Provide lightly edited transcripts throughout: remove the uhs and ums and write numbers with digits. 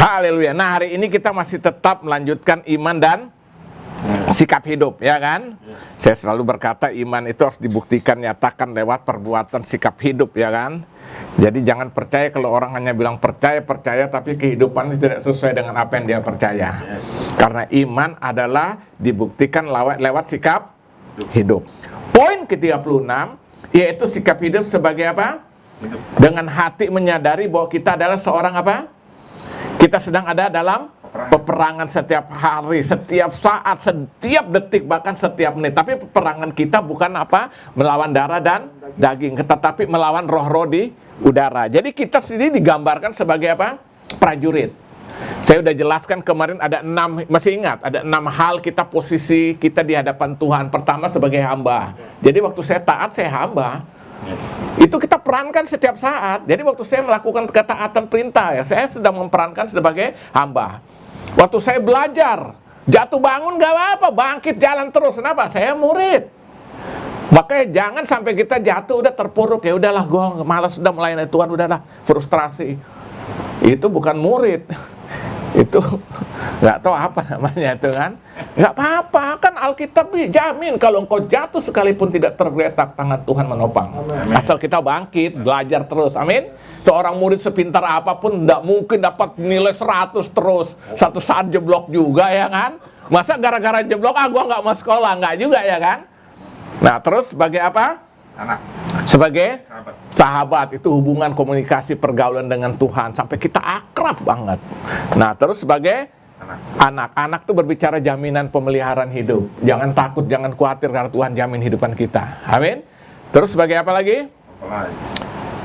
Haleluya. Nah, hari ini kita masih tetap melanjutkan iman dan sikap hidup, ya kan? Saya selalu berkata iman itu harus dibuktikan, nyatakan lewat perbuatan sikap hidup, ya kan? Jadi jangan percaya kalau orang hanya bilang percaya, tapi kehidupannya tidak sesuai dengan apa yang dia percaya. Karena iman adalah dibuktikan lewat sikap hidup. Poin ke-36, yaitu sikap hidup sebagai apa? Dengan hati menyadari bahwa kita adalah seorang apa? Kita sedang ada dalam peperangan setiap hari, setiap saat, setiap detik, bahkan setiap menit. Tapi peperangan kita bukan apa? Melawan darah dan daging, tetapi melawan roh-roh di udara. Jadi kita sendiri digambarkan sebagai apa? Prajurit. Saya udah jelaskan kemarin ada 6, masih ingat? Ada 6 hal kita posisi kita di hadapan Tuhan. Pertama sebagai hamba. Jadi waktu saya taat, saya hamba. Itu kita perankan setiap saat. Jadi waktu saya melakukan ketaatan perintah, ya, saya sedang memperankan sebagai hamba. Waktu saya belajar, jatuh bangun gak apa-apa, bangkit jalan terus. Kenapa? Saya murid. Makanya jangan sampai kita jatuh udah terpuruk, ya udahlah gue malas sudah melayani Tuhan, udahlah frustrasi. Itu bukan murid. Itu nggak tahu apa namanya itu kan. Nggak apa-apa, kan Alkitab jamin kalau engkau jatuh sekalipun tidak tergeletak, tangan Tuhan menopang. Amin. Asal kita bangkit, belajar terus. Amin. Seorang murid sepintar apapun nggak mungkin dapat nilai 100 terus. Satu saat jeblok juga, ya kan. Masa gara-gara jeblok, gua nggak mau sekolah, nggak juga, ya kan. Nah terus sebagai apa? Anak. Sebagai sahabat, itu hubungan komunikasi pergaulan dengan Tuhan sampai kita akrab banget. Nah terus sebagai anak tuh berbicara jaminan pemeliharaan hidup. Jangan takut, jangan khawatir karena Tuhan jamin hidupan kita. Amin. Terus sebagai apa lagi?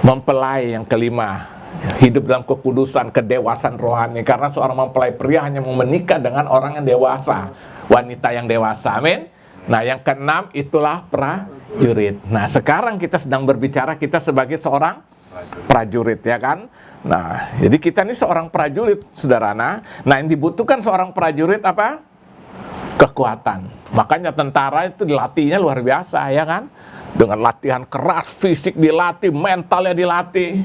Mempelai yang kelima, hidup dalam kekudusan, kedewasaan rohani. Karena seorang mempelai pria hanya mau menikah dengan orang yang dewasa, wanita yang dewasa. Amin. Nah yang keenam itulah prajurit. Nah sekarang kita sedang berbicara kita sebagai seorang prajurit, ya kan. Nah jadi kita ini seorang prajurit, saudara. Nah yang dibutuhkan seorang prajurit apa? Kekuatan. Makanya tentara itu dilatihnya luar biasa, ya kan. Dengan latihan keras, fisik dilatih, mentalnya dilatih.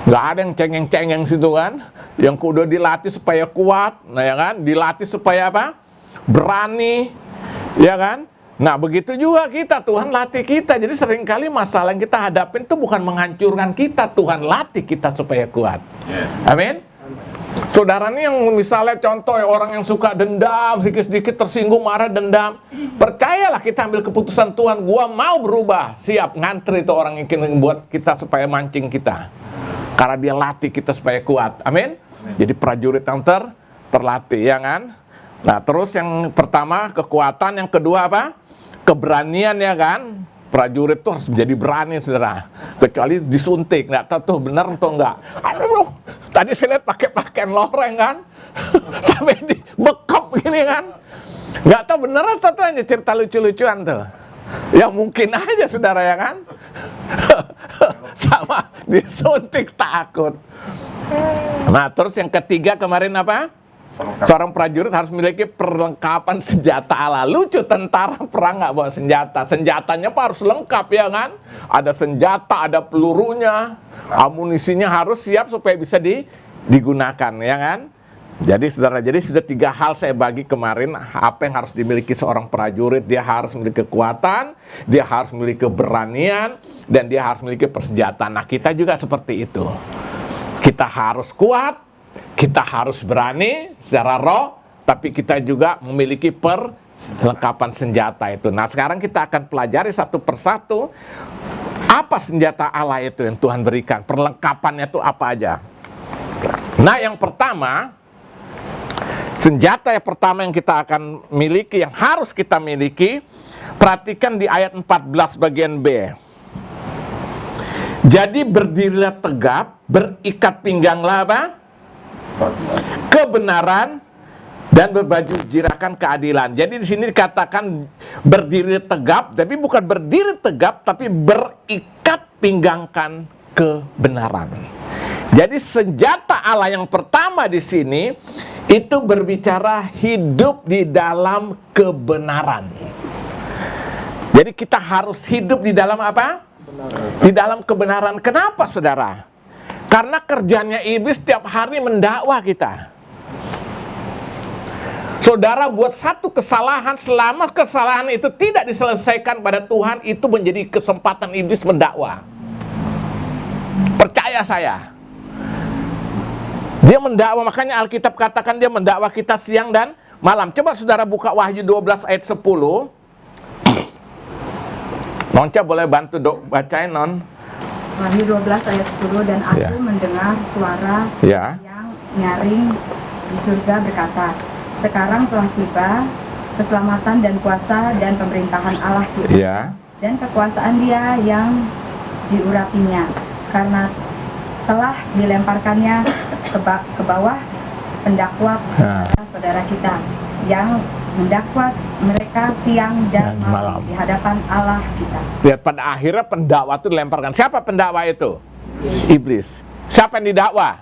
Nggak ada yang cengeng-cengeng situ kan. Yang kudu dilatih supaya kuat, nah ya kan. Dilatih supaya apa? Berani, ya kan? Nah begitu juga kita, Tuhan latih kita. Jadi seringkali masalah yang kita hadapin itu bukan menghancurkan kita, Tuhan latih kita supaya kuat. Amin. Saudara ini yang misalnya contoh ya, orang yang suka dendam, sedikit-sedikit tersinggung, marah, dendam. Percayalah kita ambil keputusan Tuhan, gua mau berubah. Siap, ngantri itu orang yang ingin buat kita supaya mancing kita. Karena dia latih kita supaya kuat. Amin. Jadi prajurit yang terlatih, ya kan? Nah terus yang pertama kekuatan, yang kedua apa? Keberanian, ya kan? Prajurit tuh harus menjadi berani, saudara. Kecuali disuntik, nggak tahu tuh benar atau enggak. Aduh, tadi saya lihat pakai pakaian loreng kan, sampai dibekap begini kan. Nggak tahu benar atau tuh hanya cerita lucu-lucuan tuh. Ya mungkin aja, saudara, ya kan? Sama disuntik takut. Nah terus yang ketiga kemarin apa? Seorang prajurit harus memiliki perlengkapan senjata ala. Lucu, tentara perang nggak bawa senjata. Senjatanya harus lengkap, ya kan? Ada senjata, ada pelurunya, amunisinya harus siap supaya bisa digunakan, ya kan? Jadi saudara, jadi sudah 3 hal saya bagi kemarin. Apa yang harus dimiliki seorang prajurit? Dia harus memiliki kekuatan, dia harus memiliki keberanian, dan dia harus memiliki persenjataan. Nah kita juga seperti itu. Kita harus kuat, kita harus berani secara roh, tapi kita juga memiliki perlengkapan senjata itu. Nah sekarang kita akan pelajari satu persatu apa senjata Allah itu yang Tuhan berikan, perlengkapannya itu apa aja. Nah yang pertama, senjata yang pertama yang kita akan miliki, yang harus kita miliki, perhatikan di ayat 14 bagian B. Jadi berdirilah tegap, berikat pingganglah apa? Kebenaran, dan berbaju jirakan keadilan. Jadi di sini dikatakan berdiri tegap, tapi bukan berdiri tegap, tapi berikat pinggangkan kebenaran. Jadi senjata Allah yang pertama di sini itu berbicara hidup di dalam kebenaran. Jadi kita harus hidup di dalam apa? Di dalam kebenaran. Kenapa, saudara? Karena kerjanya iblis setiap hari mendakwa kita. Saudara buat satu kesalahan, selama kesalahan itu tidak diselesaikan pada Tuhan, itu menjadi kesempatan iblis mendakwa. Percaya saya. Dia mendakwa, makanya Alkitab katakan dia mendakwa kita siang dan malam. Coba saudara buka Wahyu 12 ayat 10. Nonca boleh bantu bacain, Non. Wahyu 12 ayat 10, dan aku mendengar suara yang nyaring di surga berkata, sekarang telah tiba keselamatan dan kuasa dan pemerintahan Allah kita, dan kekuasaan Dia yang diurapinya, karena telah dilemparkannya ke bawah pendakwa saudara kita yang mendakwa mereka siang dan malam di hadapan Allah kita. Lihat, pada akhirnya pendakwa itu dilemparkan. Siapa pendakwa itu? Iblis. Siapa yang didakwa?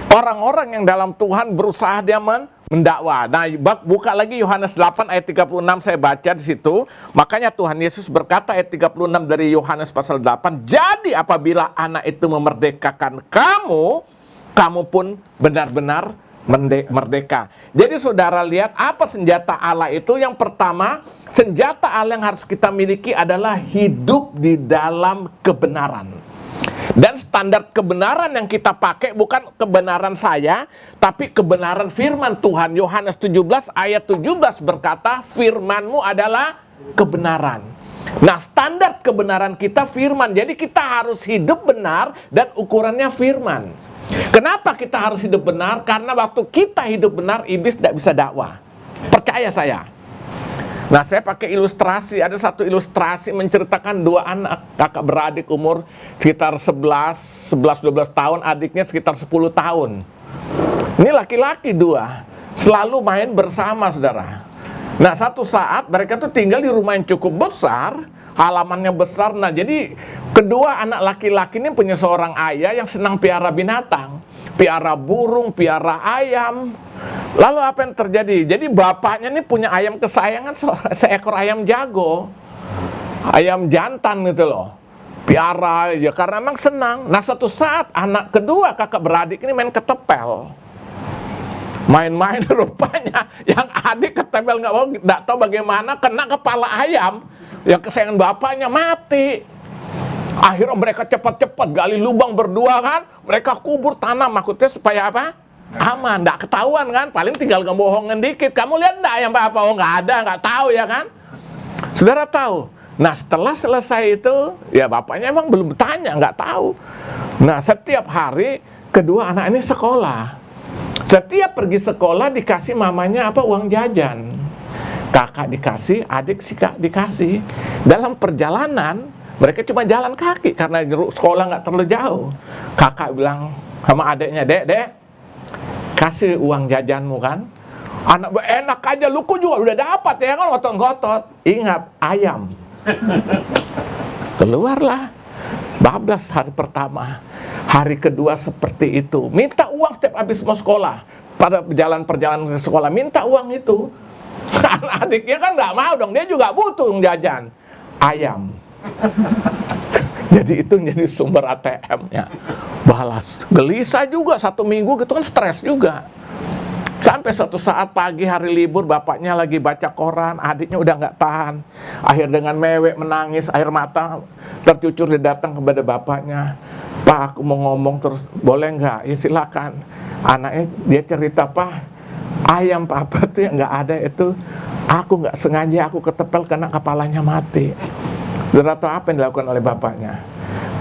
Orang-orang yang dalam Tuhan berusaha dia mendakwa. Nah, buka lagi Yohanes 8 ayat 36, saya baca di situ. Makanya Tuhan Yesus berkata ayat 36 dari Yohanes pasal 8, jadi apabila anak itu memerdekakan kamu, kamu pun benar-benar merdeka. Jadi saudara lihat apa senjata Allah itu. Yang pertama, senjata Allah yang harus kita miliki adalah hidup di dalam kebenaran. Dan standar kebenaran yang kita pakai bukan kebenaran saya, tapi kebenaran firman Tuhan. Yohanes 17 ayat 17 berkata, firman-Mu adalah kebenaran. Nah, standar kebenaran kita firman. Jadi kita harus hidup benar dan ukurannya firman. Kenapa kita harus hidup benar? Karena waktu kita hidup benar, iblis tidak bisa dakwah. Percaya saya. Nah, saya pakai ilustrasi. Ada satu ilustrasi menceritakan dua anak kakak beradik umur sekitar 11-12 tahun, adiknya sekitar 10 tahun. Ini laki-laki dua, selalu main bersama, saudara. Nah, satu saat mereka tuh tinggal di rumah yang cukup besar, halamannya besar. Nah, jadi kedua anak laki-laki ini punya seorang ayah yang senang piara binatang, piara burung, piara ayam. Lalu apa yang terjadi? Jadi bapaknya ini punya ayam kesayangan, seekor ayam jago, ayam jantan gitu loh, piara ya karena memang senang. Nah, suatu saat anak kedua kakak beradik ini main ketepel, main-main rupanya yang adik ketempel nggak tahu bagaimana kena kepala ayam yang kesayangan bapaknya, mati. Akhirnya mereka cepat-cepat gali lubang berdua kan, mereka kubur tanam, maksudnya supaya apa? Aman, nggak ketahuan kan, paling tinggal ngebohongin dikit. Kamu lihat nggak ayam apa? Oh, nggak ada, nggak tahu ya kan? Saudara tahu. Nah, setelah selesai itu, ya bapaknya emang belum bertanya, nggak tahu. Nah, setiap hari kedua anak ini sekolah. Setiap pergi sekolah dikasih mamanya apa? Uang jajan. Kakak dikasih, adik sih kak dikasih. Dalam perjalanan mereka cuma jalan kaki karena sekolah nggak terlalu jauh. Kakak bilang sama adiknya, dek, kasih uang jajanmu kan. Anak enak aja, lu kok juga udah dapat ya kan, ngotot-ngotot. Ingat, ayam. Keluarlah. Bablas hari pertama. Hari kedua seperti itu. Minta uang setiap habis mau sekolah. Pada perjalanan ke sekolah, minta uang itu. Adiknya kan nggak mau dong, dia juga butuh uang jajan. Ayam. Jadi itu jadi sumber ATM-nya. Balas. Gelisah juga, 1 minggu gitu kan, stres juga. Sampai suatu saat pagi hari libur, bapaknya lagi baca koran, adiknya udah nggak tahan. Akhir dengan mewek menangis, air mata tercucur, dia datang kepada bapaknya. Pak, aku mau ngomong terus, boleh nggak? Ya silakan. Anaknya dia cerita, Pak, ayam papa tuh yang nggak ada itu, aku nggak sengaja aku ketepel karena kepalanya mati. Saudara tahu apa yang dilakukan oleh bapaknya?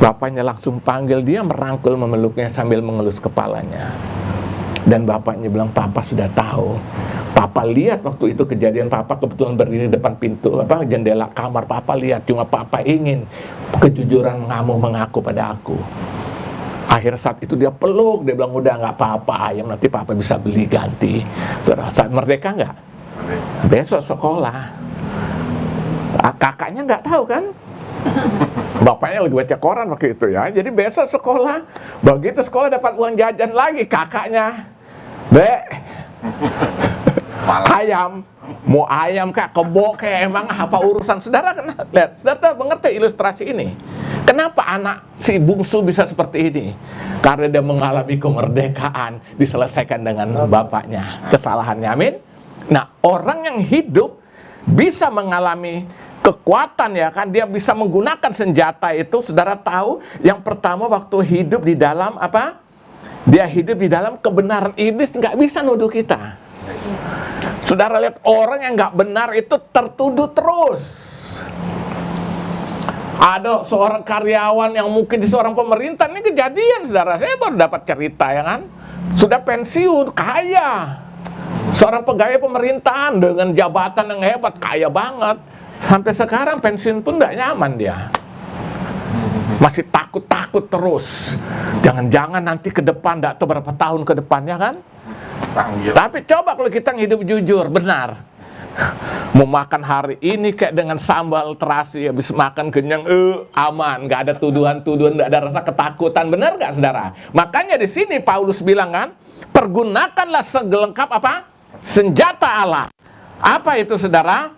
Bapaknya langsung panggil dia, merangkul, memeluknya sambil mengelus kepalanya. Dan bapaknya bilang, Papa sudah tahu. Papa lihat waktu itu kejadian, Papa kebetulan berdiri depan pintu jendela kamar. Papa lihat, cuma Papa ingin kejujuran kamu mengaku pada aku. Akhir saat itu dia peluk, dia bilang, udah nggak apa-apa ayam, nanti Papa bisa beli ganti. Saat merdeka nggak? Besok sekolah. Kakaknya nggak tahu kan? Bapaknya lagi baca koran waktu itu ya. Jadi besok sekolah, begitu sekolah dapat uang jajan lagi, kakaknya, Dek, ayam, mau ayam kak, kebo kayak emang apa urusan? Saudara lihat, saudara mengerti ilustrasi ini? Kenapa anak si bungsu bisa seperti ini? Karena dia mengalami kemerdekaan, diselesaikan dengan bapaknya kesalahannya, amin. Nah, orang yang hidup bisa mengalami kekuatan, ya kan, dia bisa menggunakan senjata itu. Saudara tahu, yang pertama waktu hidup di dalam apa? Dia hidup di dalam kebenaran. Iblis nggak bisa nuduh kita. Saudara lihat, orang yang nggak benar itu tertuduh terus. Ada seorang karyawan yang mungkin di seorang pemerintah, ini kejadian, saudara. Saya baru dapat cerita, ya kan. Sudah pensiun, kaya. Seorang pegawai pemerintahan dengan jabatan yang hebat, kaya banget. Sampai sekarang pensiun pun tidak nyaman dia. Masih takut-takut terus. Jangan-jangan nanti ke depan, tidak tahu berapa tahun ke depannya kan. Tapi coba kalau kita hidup jujur, benar. Mau makan hari ini kayak dengan sambal terasi, habis makan kenyang, aman, nggak ada tuduhan-tuduhan, nggak ada rasa ketakutan, benar nggak, saudara? Makanya di sini Paulus bilang kan, pergunakanlah segelengkap apa? Senjata Allah. Apa itu, saudara?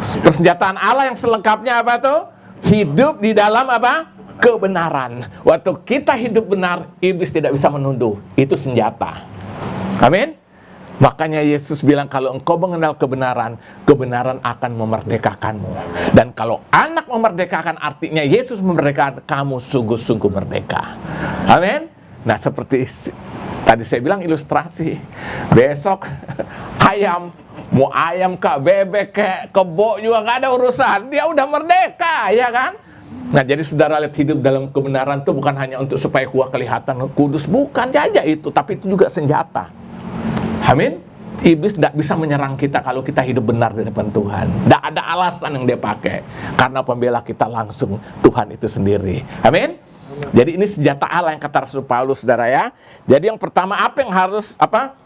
Persenjataan Allah yang selengkapnya apa tuh? Hidup di dalam apa? Kebenaran. Waktu kita hidup benar, iblis tidak bisa menuduh. Itu senjata. Amin. Makanya Yesus bilang, kalau engkau mengenal kebenaran, kebenaran akan memerdekakanmu. Dan kalau anak memerdekakan, artinya Yesus memerdekakan kamu, sungguh-sungguh merdeka. Amin. Nah, seperti tadi saya bilang ilustrasi. Besok ayam, mau ayam kak, bebek kek, kebo juga nggak ada urusan. Dia udah merdeka, ya kan? Nah, jadi saudara lihat, hidup dalam kebenaran itu bukan hanya untuk supaya gua kelihatan kudus, bukan aja itu, tapi itu juga senjata. Amin. Iblis tidak bisa menyerang kita kalau kita hidup benar di depan Tuhan. Tidak ada alasan yang dia pakai, karena pembela kita langsung Tuhan itu sendiri. Amin. Jadi ini senjata Allah yang kata Rasul Paulus, saudara, ya. Jadi yang pertama, apa yang harus apa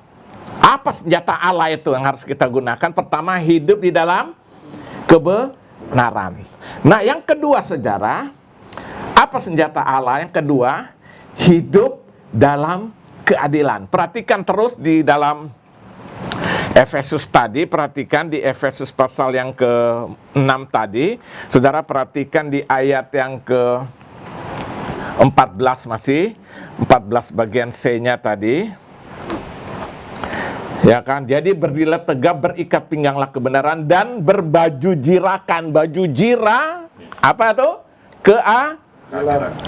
senjata Allah itu yang harus kita gunakan? Pertama, hidup di dalam kebenaran. Nah, yang kedua, saudara, apa senjata Allah? Yang kedua, hidup dalam keadilan. Perhatikan terus di dalam Efesus tadi, perhatikan di Efesus pasal yang ke-6 tadi. Saudara perhatikan di ayat yang ke-14 masih, 14 bagian C-nya tadi. Ya kan, jadi berdirilah tegap, berikat pingganglah kebenaran, dan berbaju jirakan. Baju jira, apa itu?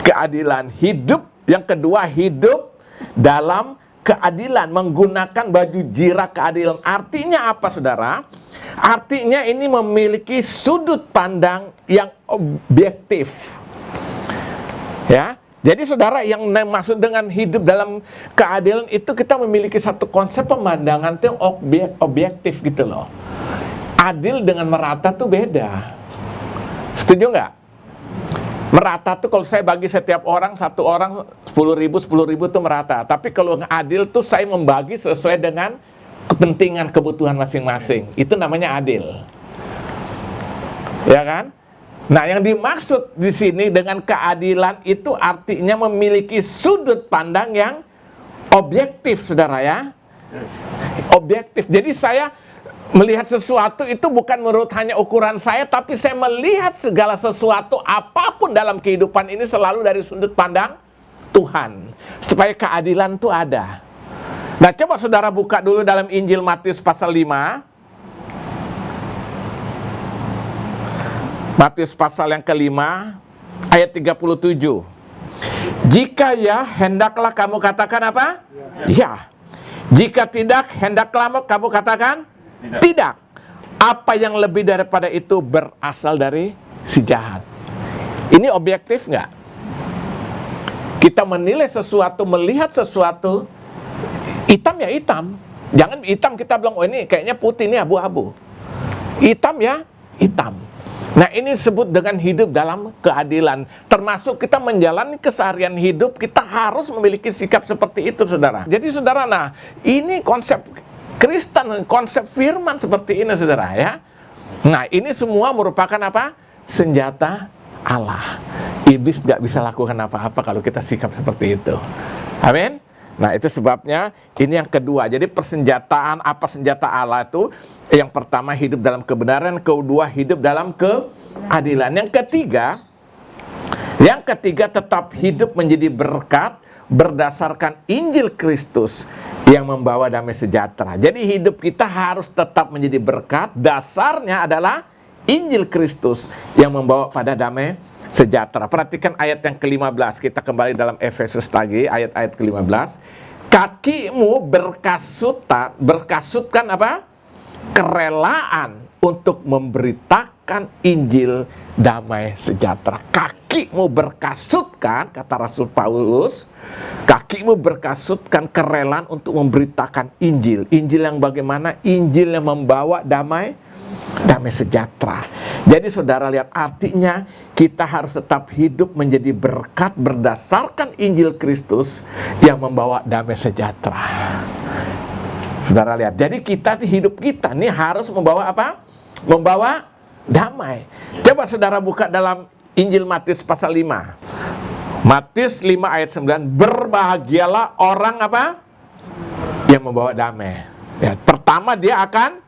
Keadilan. Hidup, yang kedua, hidup dalam keadilan, menggunakan baju jira keadilan. Artinya apa, saudara? Artinya ini memiliki sudut pandang yang objektif. Ya. Jadi saudara, yang maksud dengan hidup dalam keadilan itu kita memiliki satu konsep pemandangan itu yang objektif gitu loh. Adil dengan merata tuh beda. Setuju nggak? Merata tuh kalau saya bagi setiap orang, satu orang 10.000 tuh merata. Tapi kalau adil tuh saya membagi sesuai dengan kepentingan kebutuhan masing-masing. Itu namanya adil. Ya kan? Nah, yang dimaksud di sini dengan keadilan itu artinya memiliki sudut pandang yang objektif, saudara, ya. Objektif. Jadi saya melihat sesuatu itu bukan menurut hanya ukuran saya, tapi saya melihat segala sesuatu apapun dalam kehidupan ini selalu dari sudut pandang Tuhan. Supaya keadilan itu ada. Nah, coba saudara buka dulu dalam Injil Matius pasal 5. Matius pasal yang ke-5 ayat 37. Jika ya, hendaklah kamu katakan apa? Ya. Jika tidak, hendaklah kamu katakan tidak. Apa yang lebih daripada itu berasal dari si jahat. Ini objektif nggak? Kita menilai sesuatu, melihat sesuatu, hitam ya hitam. Jangan hitam kita bilang, oh ini kayaknya putih, ini abu-abu. Hitam ya hitam. Nah, ini disebut dengan hidup dalam keadilan. Termasuk kita menjalani keseharian hidup, kita harus memiliki sikap seperti itu, saudara. Jadi saudara, nah ini konsep Kristen, konsep firman seperti ini, saudara, ya. Nah, ini semua merupakan apa? Senjata Allah. Iblis nggak bisa lakukan apa-apa kalau kita sikap seperti itu. Amin. Nah, itu sebabnya ini yang kedua. Jadi persenjataan, apa senjata Allah itu? Yang pertama hidup dalam kebenaran, kedua hidup dalam keadilan. Yang ketiga tetap hidup menjadi berkat berdasarkan Injil Kristus yang membawa damai sejahtera. Jadi hidup kita harus tetap menjadi berkat. Dasarnya adalah Injil Kristus yang membawa pada damai sejahtera. Perhatikan ayat yang ke-15. Kita kembali dalam Efesus lagi, ayat-ayat ke-15. Kakimu berkasutkan apa? Kerelaan untuk memberitakan Injil damai sejahtera. Kakimu berkasutkan, kata Rasul Paulus, kakimu berkasutkan kerelaan untuk memberitakan Injil. Injil yang bagaimana? Injil yang membawa damai sejahtera. Jadi saudara lihat, artinya kita harus tetap hidup menjadi berkat berdasarkan Injil Kristus yang membawa damai sejahtera. Saudara lihat, jadi hidup kita ini harus membawa apa? Membawa damai. Coba saudara buka dalam Injil Matius pasal 5. Matius 5 ayat 9, berbahagialah orang apa? Yang membawa damai. Ya, pertama dia akan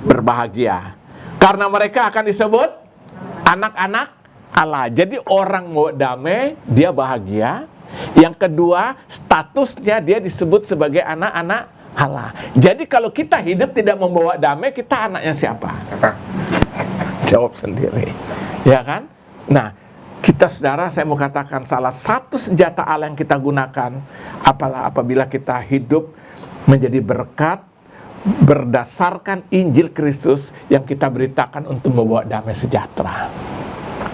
berbahagia karena mereka akan disebut anak-anak Allah. Jadi orang mau damai, dia bahagia. Yang kedua, statusnya dia disebut sebagai anak-anak Allah. Jadi kalau kita hidup tidak membawa damai, kita anaknya siapa? Jawab sendiri, ya kan? Nah, kita saudara, saya mau katakan salah satu senjata Allah yang kita gunakan apabila kita hidup menjadi berkat berdasarkan Injil Kristus yang kita beritakan untuk membawa damai sejahtera.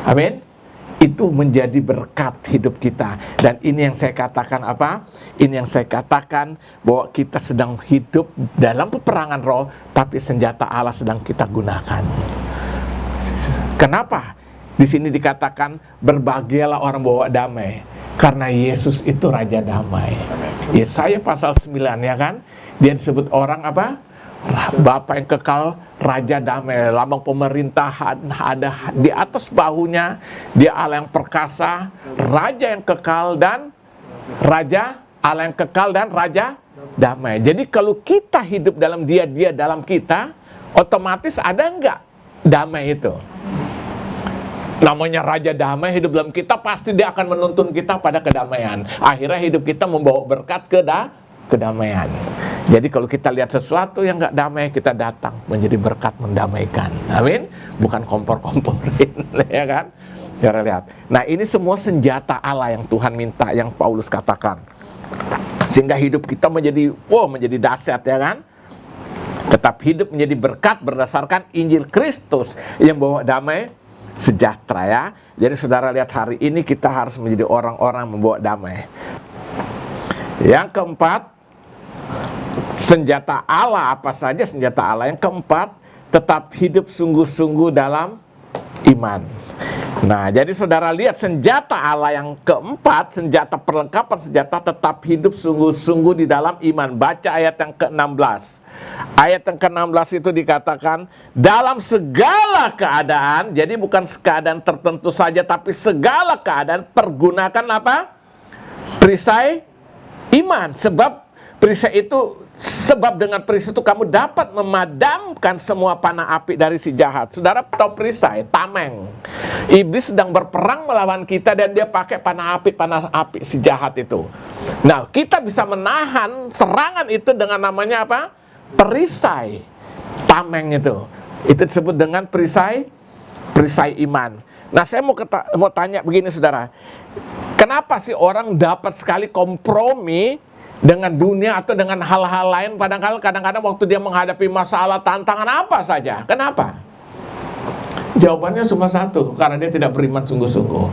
Amin. Itu menjadi berkat hidup kita. Dan ini yang saya katakan apa? Ini yang saya katakan bahwa kita sedang hidup dalam peperangan roh, tapi senjata Allah sedang kita gunakan. Kenapa? Di sini dikatakan berbahagialah orang bawa damai, karena Yesus itu Raja Damai. Yesaya pasal 9, ya kan? Dia disebut orang apa? Bapa yang kekal, Raja Damai. Lambang pemerintahan ada di atas bahunya. Dia Allah yang perkasa, Raja yang kekal dan Raja, Allah yang kekal dan Raja Damai. Jadi kalau kita hidup dalam dia dalam kita, otomatis ada enggak damai itu? Namanya Raja Damai hidup dalam kita, pasti dia akan menuntun kita pada kedamaian. Akhirnya hidup kita membawa berkat kedamaian. Jadi kalau kita lihat sesuatu yang nggak damai, kita datang menjadi berkat mendamaikan. Amin. Bukan kompor-komporin, ya kan? Cara lihat. Nah, ini semua senjata Allah yang Tuhan minta, yang Paulus katakan. Sehingga hidup kita menjadi dahsyat, ya kan? Tetap hidup menjadi berkat berdasarkan Injil Kristus yang bawa damai sejahtera, ya. Jadi saudara lihat, hari ini kita harus menjadi orang-orang membawa damai. Yang keempat, senjata Allah, apa saja senjata Allah? Yang keempat, tetap hidup sungguh-sungguh dalam iman. Nah, jadi saudara lihat, senjata Allah yang keempat, senjata perlengkapan senjata, tetap hidup sungguh-sungguh di dalam iman. Baca ayat yang ke-16. Ayat yang ke-16 itu dikatakan, dalam segala keadaan, jadi bukan keadaan tertentu saja, tapi segala keadaan, pergunakan apa? Perisai iman. Sebab dengan perisai itu kamu dapat memadamkan semua panah api dari si jahat. Saudara tahu perisai, tameng. Iblis sedang berperang melawan kita dan dia pakai panah api si jahat itu. Nah, kita bisa menahan serangan itu dengan namanya apa? Perisai. Tameng itu. Itu disebut dengan perisai iman. Nah, saya mau tanya begini, saudara. Kenapa sih orang dapat sekali kompromi dengan dunia atau dengan hal-hal lain, kadang-kadang waktu dia menghadapi masalah, tantangan apa saja? Kenapa? Jawabannya cuma satu, karena dia tidak beriman sungguh-sungguh.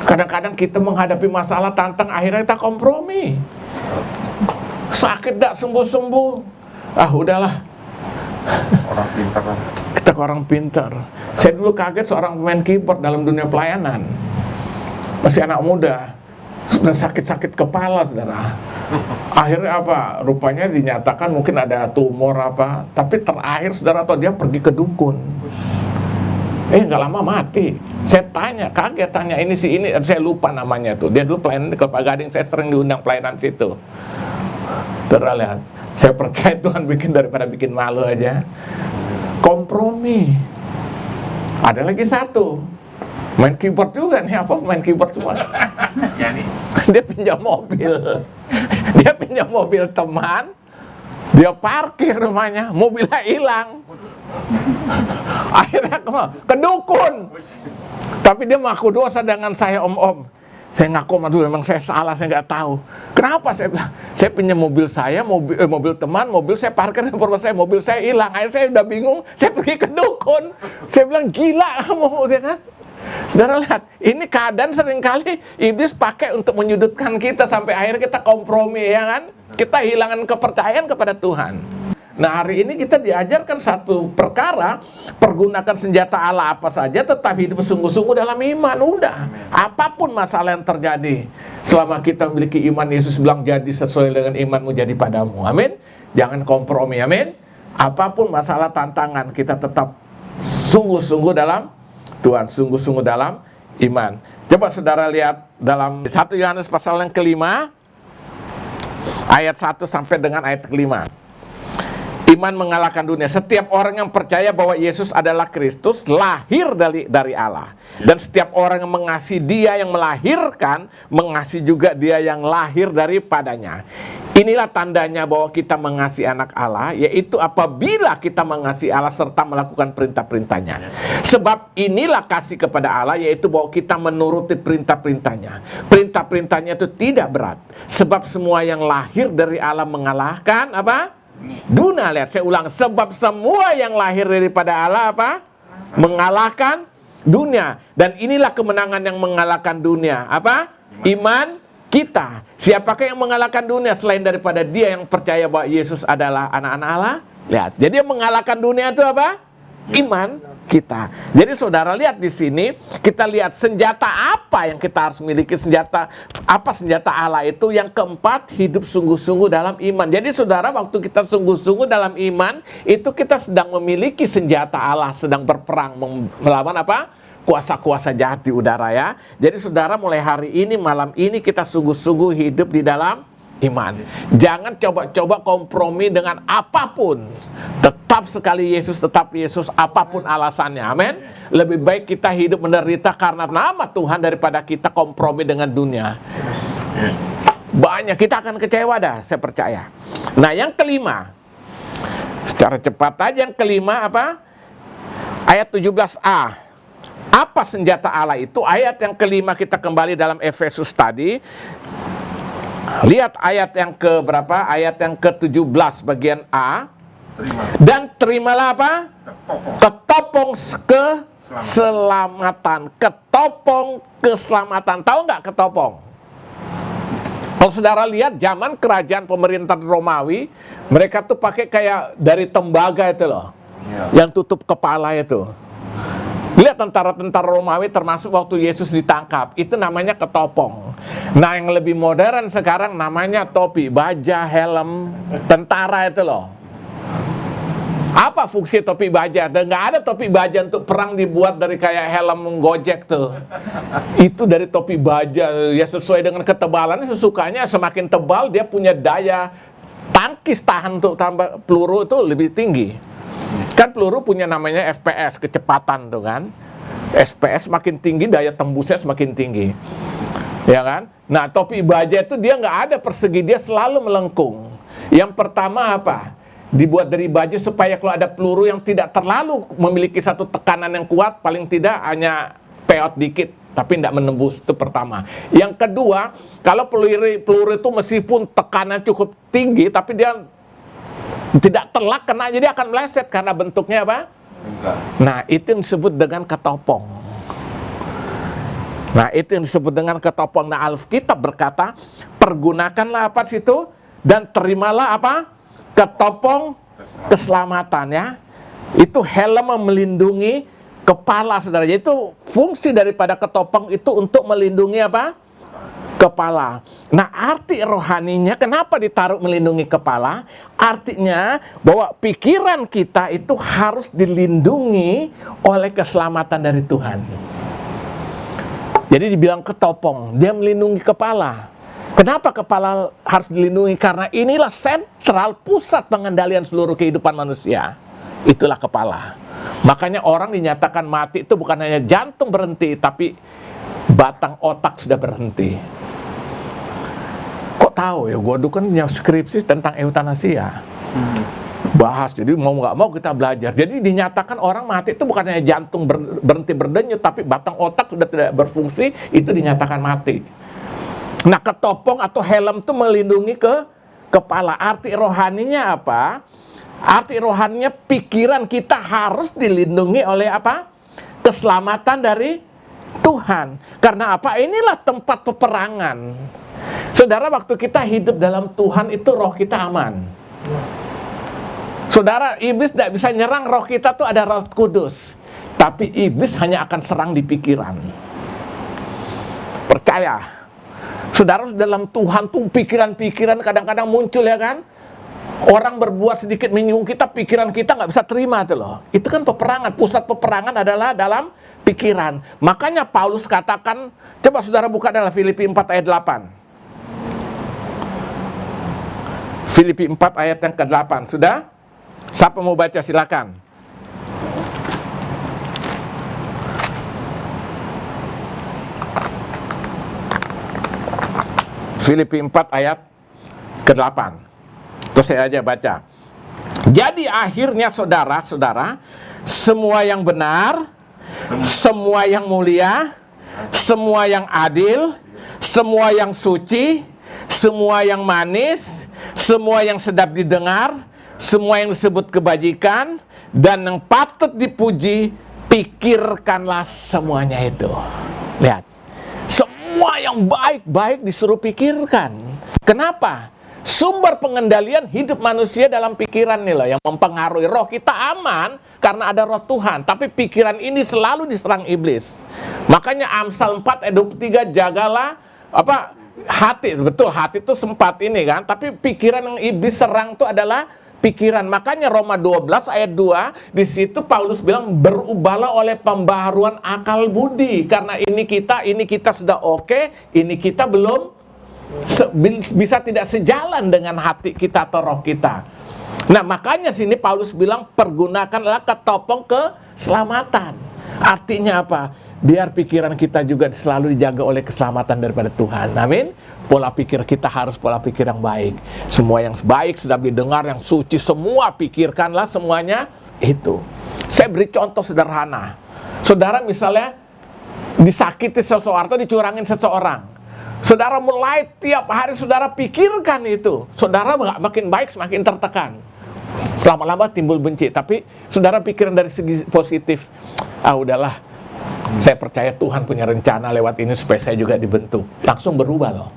Kadang-kadang kita menghadapi masalah, akhirnya kita kompromi. Sakit tak sembuh-sembuh, udahlah. Orang pintar lah. Kita orang pintar. Saya dulu kaget seorang pemain keyboard dalam dunia pelayanan, masih anak muda, sudah sakit-sakit kepala, saudara. Akhirnya apa? Rupanya dinyatakan mungkin ada tumor apa. Tapi terakhir, saudara tahu, dia pergi ke dukun. Nggak lama mati. Saya kaget tanya, ini saya lupa namanya tuh. Dia dulu pelayanan di Kelapa Gading, saya sering diundang pelayanan situ. Saudara lihat, saya percaya Tuhan daripada bikin malu aja. Kompromi. Ada lagi satu, main keyboard juga nih, main keyboard semua. Dia pinjam mobil. Dia pinjam mobil teman, dia parkir rumahnya, mobilnya hilang. Akhirnya ke dukun. Tapi dia mengaku dosa dengan saya, om. Saya ngaku, aduh memang saya salah, saya nggak tahu. Kenapa? Saya bilang, saya pinjam mobil saya, mobil teman, mobil saya parkir di rumah saya, mobil saya hilang. Akhirnya saya udah bingung, saya pergi ke dukun. Saya bilang, gila kamu, ya kan? Saudara lihat, ini keadaan seringkali iblis pakai untuk menyudutkan kita sampai akhirnya kita kompromi, ya kan? Kita hilangkan kepercayaan kepada Tuhan. Nah, hari ini kita diajarkan satu perkara, pergunakan senjata Allah apa saja, tetap hidup sungguh-sungguh dalam iman. Udah, apapun masalah yang terjadi, selama kita memiliki iman, Yesus bilang jadi sesuai dengan imanmu jadi padamu. Amin. Jangan kompromi, amin. Apapun masalah tantangan, kita tetap sungguh-sungguh dalam Tuhan, sungguh-sungguh dalam iman. Coba saudara lihat dalam 1 Yohanes pasal yang kelima, ayat 1 sampai dengan ayat kelima. Iman mengalahkan dunia. Setiap orang yang percaya bahwa Yesus adalah Kristus lahir dari Allah. Dan setiap orang yang mengasihi Dia yang melahirkan, mengasihi juga Dia yang lahir daripadanya. Inilah tandanya bahwa kita mengasihi anak Allah, yaitu apabila kita mengasihi Allah serta melakukan perintah-perintahnya. Sebab inilah kasih kepada Allah, yaitu bahwa kita menuruti perintah-perintahnya. Perintah-perintahnya itu tidak berat. Sebab semua yang lahir dari Allah mengalahkan apa? Dunia. Lihat, saya ulang, sebab semua yang lahir daripada Allah apa? Mengalahkan dunia. Dan inilah kemenangan yang mengalahkan dunia. Apa? Iman kita. Siapakah yang mengalahkan dunia selain daripada dia yang percaya bahwa Yesus adalah anak-anak Allah? Lihat, jadi yang mengalahkan dunia itu apa? Iman kita. Jadi saudara lihat di sini, kita lihat senjata apa yang kita harus miliki. Senjata Allah itu? Yang keempat, hidup sungguh-sungguh dalam iman. Jadi saudara, waktu kita sungguh-sungguh dalam iman, itu kita sedang memiliki senjata Allah, sedang berperang melawan apa? Kuasa-kuasa jahat di udara, ya. Jadi saudara, mulai hari ini, malam ini, kita sungguh-sungguh hidup di dalam iman. Jangan coba-coba kompromi dengan apapun. Tetap sekali Yesus, tetap Yesus, apapun alasannya. Amin. Lebih baik kita hidup menderita karena nama Tuhan daripada kita kompromi dengan dunia. Banyak kita akan kecewa dah, saya percaya. Nah, yang kelima, secara cepat aja, yang kelima apa? Ayat 17a. Apa senjata Allah itu? Ayat yang kelima, kita kembali dalam Efesus tadi. Lihat ayat yang ke berapa? Ayat yang ke-17 bagian A. Dan terimalah apa? Ketopong keselamatan. Ketopong keselamatan. Tahu nggak ketopong? Kalau saudara lihat zaman kerajaan pemerintahan Romawi, mereka tuh pakai kayak dari tembaga itu loh, yang tutup kepala itu. Lihat tentara-tentara Romawi termasuk waktu Yesus ditangkap, itu namanya ketopong. Nah, yang lebih modern sekarang namanya topi, baja, helm, tentara itu loh. Apa fungsi topi baja? Nggak ada topi baja untuk perang dibuat dari kayak helm Gojek tuh. Itu dari topi baja, ya sesuai dengan ketebalannya, sesukanya semakin tebal dia punya daya tangkis tahan untuk tambah peluru itu lebih tinggi. Kan peluru punya namanya FPS, kecepatan tuh kan. FPS semakin tinggi, daya tembusnya semakin tinggi. Ya kan? Nah, topi baja itu dia nggak ada persegi, dia selalu melengkung. Yang pertama apa? Dibuat dari baja supaya kalau ada peluru yang tidak terlalu memiliki satu tekanan yang kuat, paling tidak hanya peot dikit, tapi tidak menembus. Itu pertama. Yang kedua, kalau peluru itu meskipun tekanan cukup tinggi, tapi dia tidak telak kena, jadi akan meleset karena bentuknya apa? Nah, itu yang disebut dengan ketopong. Nah, itu yang disebut dengan ketopong. Nah, Alkitab berkata, pergunakanlah apa situ dan terimalah apa? Ketopong keselamatan, ya. Itu helm melindungi kepala, saudara. Jadi itu fungsi daripada ketopong itu untuk melindungi apa? Kepala. Nah, arti rohaninya kenapa ditaruh melindungi kepala? Artinya bahwa pikiran kita itu harus dilindungi oleh keselamatan dari Tuhan. Jadi dibilang ketopong, dia melindungi kepala. Kenapa kepala harus dilindungi? Karena inilah sentral pusat pengendalian seluruh kehidupan manusia. Itulah kepala. Makanya orang dinyatakan mati itu bukan hanya jantung berhenti, tapi batang otak sudah berhenti. Kok tahu ya? Gue dulu kan punya skripsi tentang eutanasia. Bahas, jadi mau nggak mau kita belajar. Jadi dinyatakan orang mati itu bukan hanya jantung berhenti berdenyut, tapi batang otak sudah tidak berfungsi, itu dinyatakan mati. Nah, ketopong atau helm itu melindungi ke kepala. Arti rohaninya apa? Arti rohaninya pikiran kita harus dilindungi oleh apa? Keselamatan dari Tuhan. Karena apa? Inilah tempat peperangan. Saudara, waktu kita hidup dalam Tuhan itu roh kita aman. Saudara, iblis tidak bisa nyerang roh kita, tuh ada Roh Kudus. Tapi iblis hanya akan serang di pikiran. Percaya. Saudara, dalam Tuhan tuh pikiran-pikiran kadang-kadang muncul, ya kan? Orang berbuat sedikit menyinggung kita, pikiran kita nggak bisa terima tuh loh. Itu kan peperangan. Pusat peperangan adalah dalam pikiran. Makanya Paulus katakan, coba saudara buka dalam Filipi 4 ayat 8. Filipi 4 ayat yang ke-8. Sudah? Siapa mau baca silakan. Filipi 4 ayat ke-8. Terus saya aja baca. Jadi akhirnya saudara-saudara, semua yang benar, semua yang mulia, semua yang adil, semua yang suci, semua yang manis, semua yang sedap didengar, semua yang disebut kebajikan, dan yang patut dipuji, pikirkanlah semuanya itu. Lihat. Semua yang baik-baik disuruh pikirkan. Kenapa? Sumber pengendalian hidup manusia dalam pikiran nih loh, yang mempengaruhi roh kita aman karena ada roh Tuhan. Tapi pikiran ini selalu diserang iblis. Makanya Amsal 4 ayat 23, jagalah hati. Betul, hati itu sempat ini kan. Tapi pikiran yang iblis serang itu adalah pikiran. Makanya Roma 12 ayat 2, di situ Paulus bilang berubahlah oleh pembaharuan akal budi. Karena ini kita sudah oke, ini kita belum bisa tidak sejalan dengan hati kita atau roh kita. Nah, makanya sini Paulus bilang pergunakanlah ketopong keselamatan. Artinya apa? Biar pikiran kita juga selalu dijaga oleh keselamatan daripada Tuhan. Amin. Pola pikir kita harus pola pikir yang baik. Semua yang baik sudah didengar, yang suci, semua pikirkanlah semuanya itu. Saya beri contoh sederhana. Saudara misalnya disakiti seseorang atau dicurangin seseorang. Saudara mulai tiap hari saudara pikirkan itu. Saudara makin baik semakin tertekan. Lama-lama timbul benci. Tapi saudara pikiran dari segi positif. Udahlah. Saya percaya Tuhan punya rencana lewat ini supaya saya juga dibentuk. Langsung berubah loh.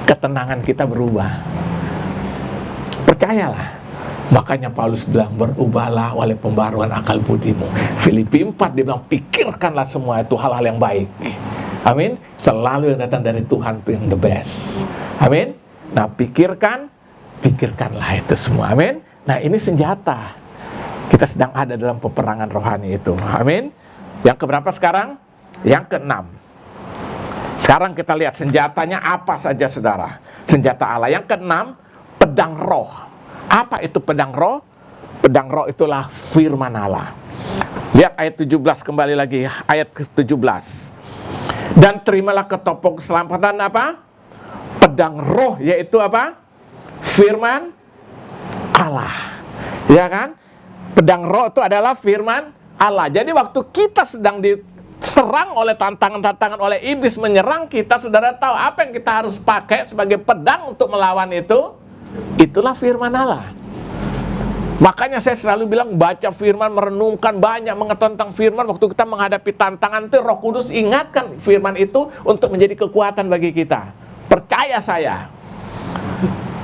Ketenangan kita berubah. Percayalah. Makanya Paulus bilang berubahlah oleh pembaruan akal budimu. Filipi 4 dia bilang pikirkanlah semua itu hal-hal yang baik. Amin. Selalu yang datang dari Tuhan itu yang the best. Amin. Nah, pikirkanlah itu semua. Amin. Nah, ini senjata. Kita sedang ada dalam peperangan rohani itu. Amin. Yang keberapa sekarang? Yang ke-6. Sekarang kita lihat senjatanya apa saja saudara. Senjata Allah. Yang ke-6, pedang roh. Apa itu pedang roh? Pedang roh itulah firman Allah. Lihat ayat 17 kembali lagi. Ayat ke-17. Dan terimalah ketopong keselamatan apa? Pedang roh, yaitu apa? Firman Allah. Ya kan? Pedang roh itu adalah firman Allah. Jadi waktu kita sedang diserang oleh tantangan-tantangan oleh iblis menyerang kita, saudara tahu apa yang kita harus pakai sebagai pedang untuk melawan itu? Itulah firman Allah. Makanya saya selalu bilang baca firman, merenungkan banyak, mengetahui tentang firman. Waktu kita menghadapi tantangan itu Roh Kudus ingatkan firman itu untuk menjadi kekuatan bagi kita. Percaya saya.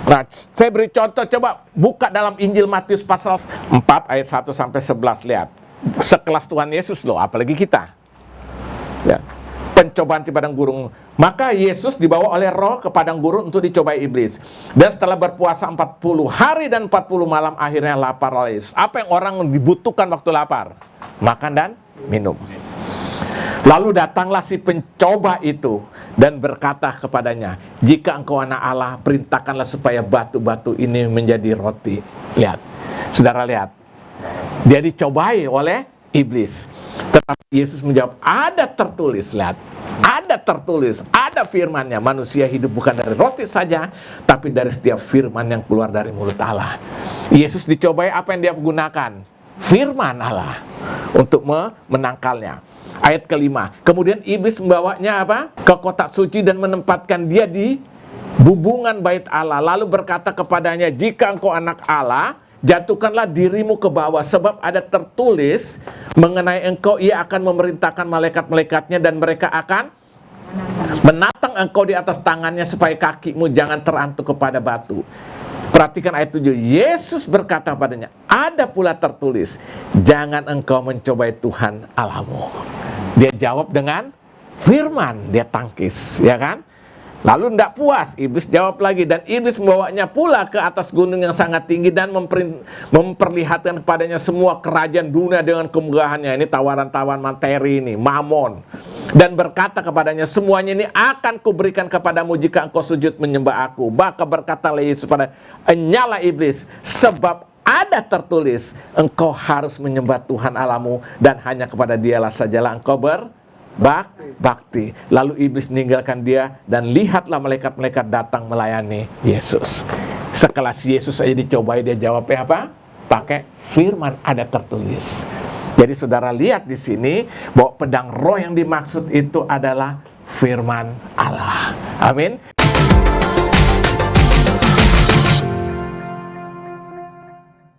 Nah, saya beri contoh, coba buka dalam Injil Matius pasal 4 ayat 1 sampai 11, lihat. Sekelas Tuhan Yesus loh, apalagi kita. Ya. Pencobaan di padang gurun. Maka Yesus dibawa oleh Roh ke padang gurun untuk dicobai iblis. Dan setelah berpuasa 40 hari dan 40 malam akhirnya lapar oleh Yesus. Apa yang orang dibutuhkan waktu lapar? Makan dan minum. Lalu datanglah si pencoba itu dan berkata kepadanya, jika engkau anak Allah, perintahkanlah supaya batu-batu ini menjadi roti. Lihat, saudara lihat. Dia dicobai oleh iblis. Tetapi Yesus menjawab, ada tertulis, lihat. Ada tertulis, ada firman-Nya, manusia hidup bukan dari roti saja, tapi dari setiap firman yang keluar dari mulut Allah. Yesus dicobai, apa yang dia gunakan? Firman Allah untuk menangkalnya. Ayat kelima, kemudian iblis membawanya apa? Ke kotak suci dan menempatkan dia di bubungan bait Allah, lalu berkata kepadanya, jika engkau anak Allah, jatuhkanlah dirimu ke bawah, sebab ada tertulis mengenai engkau, ia akan memerintahkan malaikat-malaikatnya dan mereka akan menatang engkau di atas tangannya supaya kakimu jangan terantuk kepada batu. Perhatikan ayat 7. Yesus berkata padanya, ada pula tertulis, jangan engkau mencobai Tuhan Allahmu. Dia jawab dengan firman, dia tangkis, ya kan? Lalu tidak puas, iblis jawab lagi, dan iblis membawanya pula ke atas gunung yang sangat tinggi dan memperlihatkan kepadanya semua kerajaan dunia dengan kemegahannya. Ini tawaran-tawaran materi ini, mamon. Dan berkata kepadanya, semuanya ini akan kuberikan kepadamu jika engkau sujud menyembah aku. Maka berkatalah Yesus pada, nyala iblis, sebab ada tertulis, engkau harus menyembah Tuhan Allahmu dan hanya kepada Dialah sajalah engkau bakti. Lalu iblis meninggalkan dia dan lihatlah malaikat-malaikat datang melayani Yesus. Sekelas Yesus aja dicobai, dia jawabnya apa? Pakai firman, ada tertulis. Jadi saudara lihat di sini bahwa pedang roh yang dimaksud itu adalah firman Allah. Amin.